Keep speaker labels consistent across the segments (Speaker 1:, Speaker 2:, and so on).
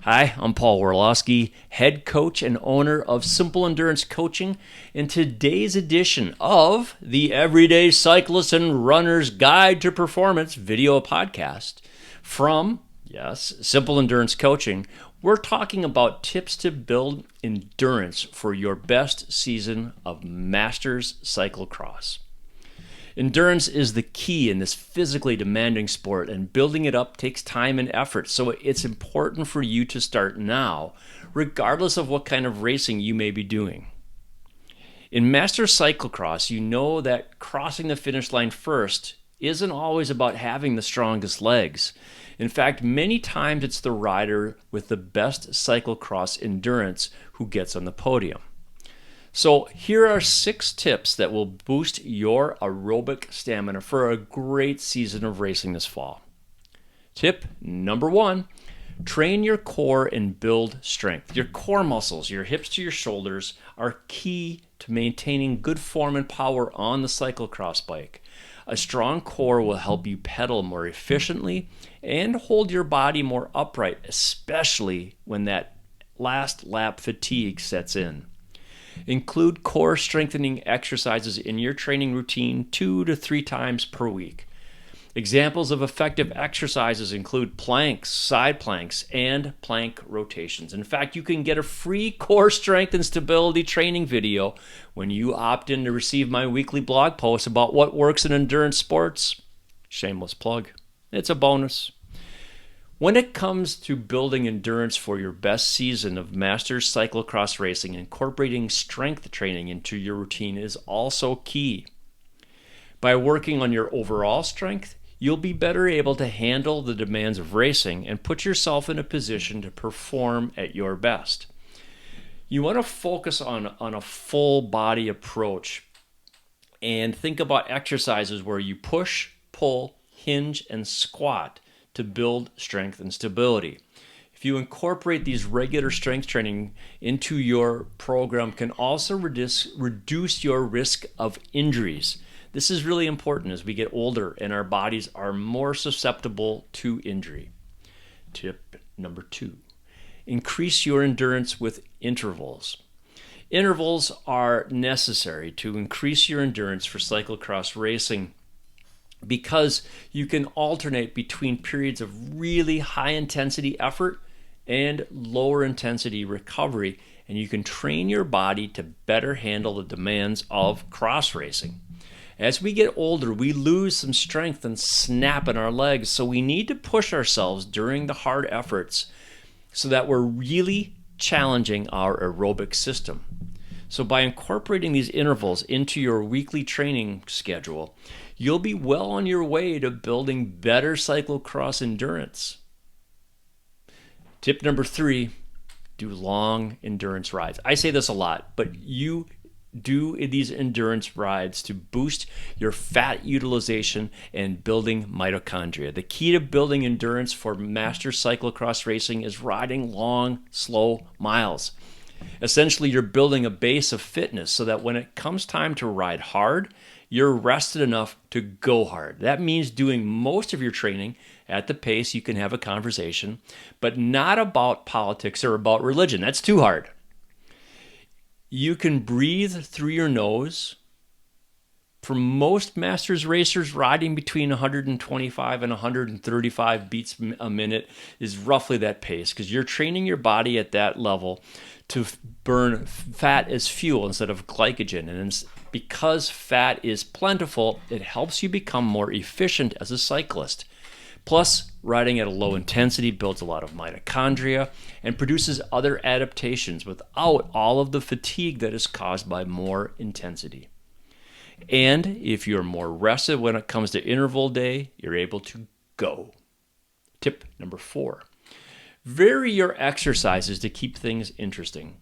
Speaker 1: Hi, I'm Paul Orlowski, head coach and owner of Simple Endurance Coaching, in today's edition of the Everyday Cyclists and Runners Guide to Performance video podcast from, yes, Simple Endurance Coaching. We're talking about tips to build endurance for your best season of Masters Cyclocross. Endurance is the key in this physically demanding sport, and building it up takes time and effort, so it's important for you to start now, regardless of what kind of racing you may be doing. In Masters Cyclocross, you know that crossing the finish line first isn't always about having the strongest legs. In fact, many times it's the rider with the best cyclocross endurance who gets on the podium. So here are 6 tips that will boost your aerobic stamina for a great season of racing this fall. Tip number 1, train your core and build strength. Your core muscles, your hips to your shoulders, are key to maintaining good form and power on the cyclocross bike. A strong core will help you pedal more efficiently and hold your body more upright, especially when that last lap fatigue sets in. Include core strengthening exercises in your training routine 2 to 3 times per week. Examples of effective exercises include planks, side planks, and plank rotations. In fact, you can get a free core strength and stability training video when you opt in to receive my weekly blog post about what works in endurance sports. Shameless plug. It's a bonus. When it comes to building endurance for your best season of Masters Cyclocross racing, incorporating strength training into your routine is also key. By working on your overall strength, you'll be better able to handle the demands of racing and put yourself in a position to perform at your best. You want to focus on a full body approach and think about exercises where you push, pull, hinge, and squat to build strength and stability. If you incorporate these regular strength training into your program, can also reduce your risk of injuries. This is really important as we get older and our bodies are more susceptible to injury. Tip number 2, increase your endurance with intervals. Intervals are necessary to increase your endurance for cyclocross racing, because you can alternate between periods of really high intensity effort and lower intensity recovery, and you can train your body to better handle the demands of cross racing. As we get older, we lose some strength and snap in our legs, so we need to push ourselves during the hard efforts so that we're really challenging our aerobic system. So by incorporating these intervals into your weekly training schedule, you'll be well on your way to building better cyclocross endurance. Tip number 3, do long endurance rides. I say this a lot, but you do these endurance rides to boost your fat utilization and building mitochondria. The key to building endurance for master cyclocross racing is riding long, slow miles. Essentially, you're building a base of fitness so that when it comes time to ride hard, you're rested enough to go hard. That means doing most of your training at the pace you can have a conversation, but not about politics or about religion. That's too hard. You can breathe through your nose. For most Masters racers, riding between 125 and 135 beats a minute is roughly that pace, because you're training your body at that level to burn fat as fuel instead of glycogen. And because fat is plentiful, it helps you become more efficient as a cyclist. Plus, riding at a low intensity builds a lot of mitochondria and produces other adaptations without all of the fatigue that is caused by more intensity. And if you're more rested when it comes to interval day, you're able to go. Tip number 4, vary your exercises to keep things interesting.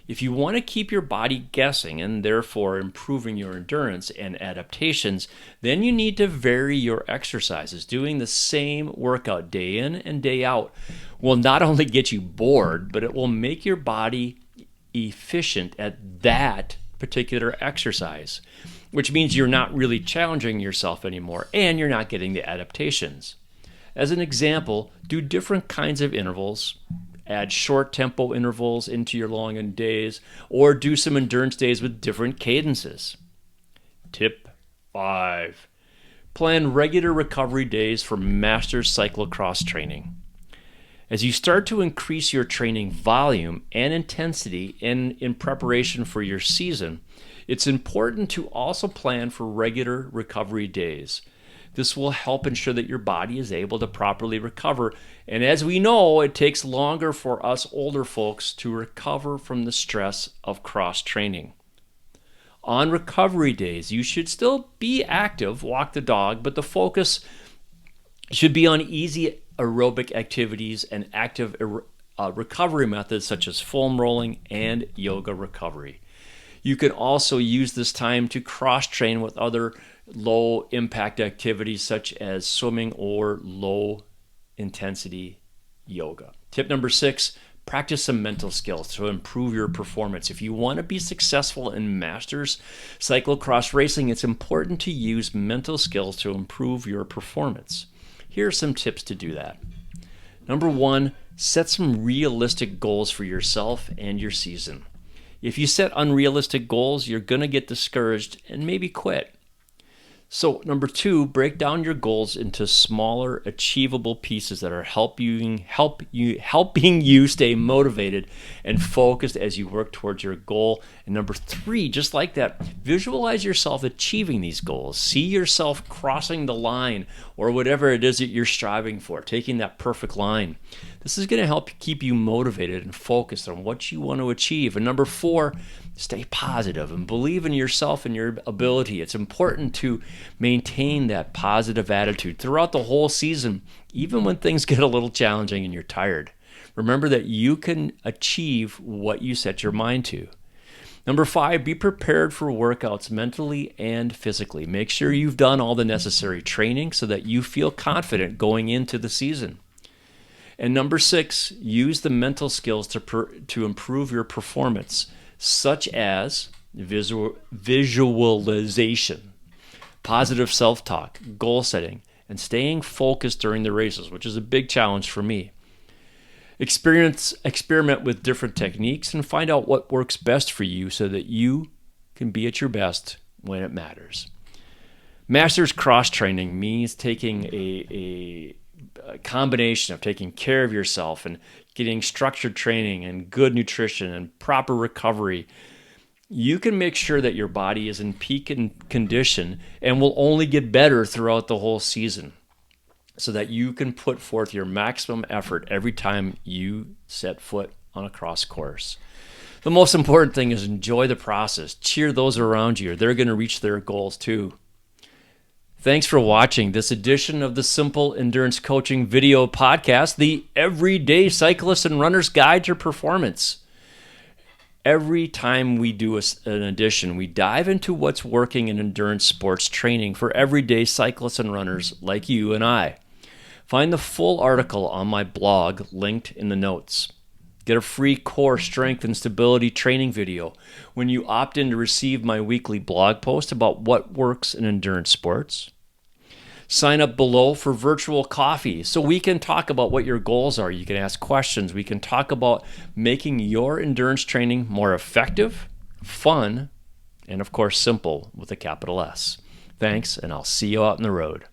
Speaker 1: If you want to keep your body guessing and therefore improving your endurance and adaptations, then you need to vary your exercises. Doing the same workout day in and day out will not only get you bored, but it will make your body efficient at that particular exercise, which means you're not really challenging yourself anymore and you're not getting the adaptations. As an example, do different kinds of intervals add short tempo intervals into your long days, or do some endurance days with different cadences. Tip 5. Plan regular recovery days for Masters Cyclocross training. As you start to increase your training volume and intensity in preparation for your season, it's important to also plan for regular recovery days. This will help ensure that your body is able to properly recover. And as we know, it takes longer for us older folks to recover from the stress of cross training. On recovery days, you should still be active, walk the dog, but the focus should be on easy aerobic activities and active recovery methods such as foam rolling and yoga recovery. You can also use this time to cross-train with other low-impact activities such as swimming or low-intensity yoga. Tip number 6, practice some mental skills to improve your performance. If you want to be successful in Masters Cyclocross racing, it's important to use mental skills to improve your performance. Here are some tips to do that. Number 1, set some realistic goals for yourself and your season. If you set unrealistic goals, you're going to get discouraged and maybe quit. So number 2, break down your goals into smaller, achievable pieces that are helping you stay motivated and focused as you work towards your goal. And number 3, just like that, visualize yourself achieving these goals. See yourself crossing the line or whatever it is that you're striving for, taking that perfect line. This is going to help keep you motivated and focused on what you want to achieve. And number 4, stay positive and believe in yourself and your ability. It's important to maintain that positive attitude throughout the whole season, even when things get a little challenging and you're tired. Remember that you can achieve what you set your mind to. Number 5, be prepared for workouts mentally and physically. Make sure you've done all the necessary training so that you feel confident going into the season. And number 6, use the mental skills to improve your performance, such as visualization, positive self-talk, goal setting, and staying focused during the races, which is a big challenge for me. Experiment with different techniques and find out what works best for you so that you can be at your best when it matters. Masters cross training means taking a combination of taking care of yourself and getting structured training and good nutrition and proper recovery. You can make sure that your body is in peak condition and will only get better throughout the whole season so that you can put forth your maximum effort every time you set foot on a cross course. The most important thing is enjoy the process. Cheer those around you. They're going to reach their goals too. Thanks for watching this edition of the Simple Endurance Coaching video podcast, the Everyday Cyclists and Runners Guide to Performance. Every time we do an edition, we dive into what's working in endurance sports training for everyday cyclists and runners like you and I. Find the full article on my blog linked in the notes. Get a free core strength and stability training video when you opt in to receive my weekly blog post about what works in endurance sports. Sign up below for virtual coffee so we can talk about what your goals are. You can ask questions. We can talk about making your endurance training more effective, fun, and of course simple with a capital S. Thanks, and I'll see you out on the road.